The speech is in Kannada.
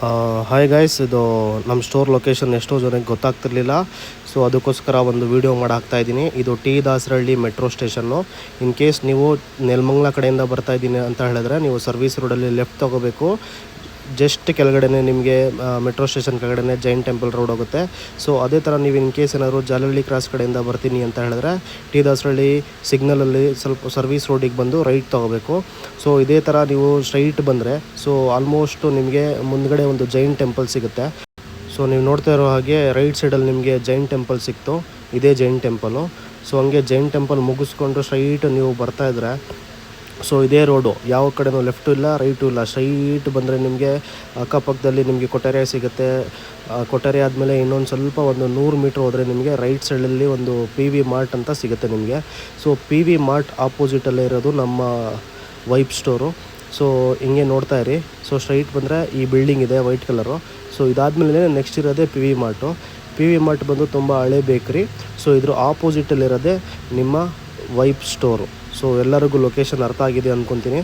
ಹಾಯ್ ಗೈಸ್, ಇದು ನಮ್ಮ ಸ್ಟೋರ್ ಲೊಕೇಶನ್ ಎಷ್ಟೋ ಜನಕ್ಕೆ ಗೊತ್ತಾಗ್ತಿರ್ಲಿಲ್ಲ. ಸೊ ಅದಕ್ಕೋಸ್ಕರ ಒಂದು ವೀಡಿಯೋ ಇದ್ದೀನಿ. ಇದು T Dasarahalli metro station. In case ನೀವು ನೆಲಮಂಗಲ ಕಡೆಯಿಂದ ಬರ್ತಾ ಇದ್ದೀನಿ ಅಂತ ಹೇಳಿದ್ರೆ ನೀವು ಸರ್ವಿಸ್ ರೋಡಲ್ಲಿ ಲೆಫ್ಟ್ ತೊಗೋಬೇಕು. ಜಸ್ಟ್ ಕೆಳಗಡೆ ನಿಮಗೆ ಮೆಟ್ರೋ ಸ್ಟೇಷನ್ ಕೆಳಗಡೆ ಜೈನ್ ಟೆಂಪಲ್ ರೋಡ್ ಹೋಗುತ್ತೆ. ಸೊ ಅದೇ ಥರ ನೀವು ಇನ್ ಕೇಸ್ ಏನಾದರೂ ಜಾಲಹಳ್ಳಿ ಕ್ರಾಸ್ ಕಡೆಯಿಂದ ಬರ್ತೀನಿ ಅಂತ ಹೇಳಿದ್ರೆ ಟಿ ದಾಸರಹಳ್ಳಿ ಸಿಗ್ನಲಲ್ಲಿ ಸ್ವಲ್ಪ ಸರ್ವಿಸ್ ರೋಡಿಗೆ ಬಂದು ರೈಟ್ ತೊಗೋಬೇಕು. ಸೊ ಇದೇ ಥರ ನೀವು ಸ್ಟ್ರೈಟ್ ಬಂದರೆ ಸೊ ಆಲ್ಮೋಸ್ಟು ನಿಮಗೆ ಮುಂದ್ಗಡೆ ಒಂದು ಜೈನ್ ಟೆಂಪಲ್ ಸಿಗುತ್ತೆ. ಸೊ ನೀವು ನೋಡ್ತಾ ಇರೋ ಹಾಗೆ ರೈಟ್ ಸೈಡಲ್ಲಿ ನಿಮಗೆ ಜೈನ್ ಟೆಂಪಲ್ ಸಿಕ್ತು. ಇದೇ ಜೈನ್ ಟೆಂಪಲು. ಸೊ ಹಂಗೆ ಜೈನ್ ಟೆಂಪಲ್ ಮುಗಿಸ್ಕೊಂಡು ಸ್ಟ್ರೈಟ್ ನೀವು ಬರ್ತಾಯಿದ್ರೆ ಸೊ ಇದೇ ರೋಡು, ಯಾವ ಕಡೆನೂ ಲೆಫ್ಟು ಇಲ್ಲ ರೈಟು ಇಲ್ಲ, ಸ್ಟ್ರೈಟ್ ಬಂದರೆ ನಿಮಗೆ ಅಕ್ಕಪಕ್ಕದಲ್ಲಿ ನಿಮಗೆ ಕೊಠಾರೆ ಸಿಗುತ್ತೆ. ಕೊಠಾರೆ ಆದಮೇಲೆ ಇನ್ನೊಂದು ಸ್ವಲ್ಪ ಒಂದು 100 ಮೀಟ್ರ್ ಹೋದರೆ ನಿಮಗೆ ರೈಟ್ ಸೈಡಲ್ಲಿ ಒಂದು ಪಿ ವಿ ಮಾರ್ಟ್ ಅಂತ ಸಿಗುತ್ತೆ ನಿಮಗೆ. ಸೊ ಪಿ ವಿ ಮಾರ್ಟ್ ಆಪೋಸಿಟಲ್ಲೇ ಇರೋದು ನಮ್ಮ ವೈಪ್ ಸ್ಟೋರು. ಸೊ ಹಿಂಗೆ ನೋಡ್ತಾ ಇರಿ. ಸೊ ಸ್ಟ್ರೈಟ್ ಬಂದರೆ ಈ ಬಿಲ್ಡಿಂಗ್ ಇದೆ ವೈಟ್ ಕಲರು. ಸೊ ಇದಾದಮೇಲೆ ನೆಕ್ಸ್ಟ್ ಇರೋದೇ P V mart. P V mart ಬಂದು ತುಂಬ ಹಳೆ ಬೇಕ್ರಿ. ಸೊ ಇದ್ರ ಆಪೋಸಿಟಲ್ಲಿರೋದೇ ನಿಮ್ಮ ವೈಪ್ ಸ್ಟೋರು. ಸೊ ಎಲ್ಲರಿಗೂ ಲೊಕೇಶನ್ ಅರ್ಥ ಆಗಿದೆ ಅಂದ್ಕೊತೀನಿ.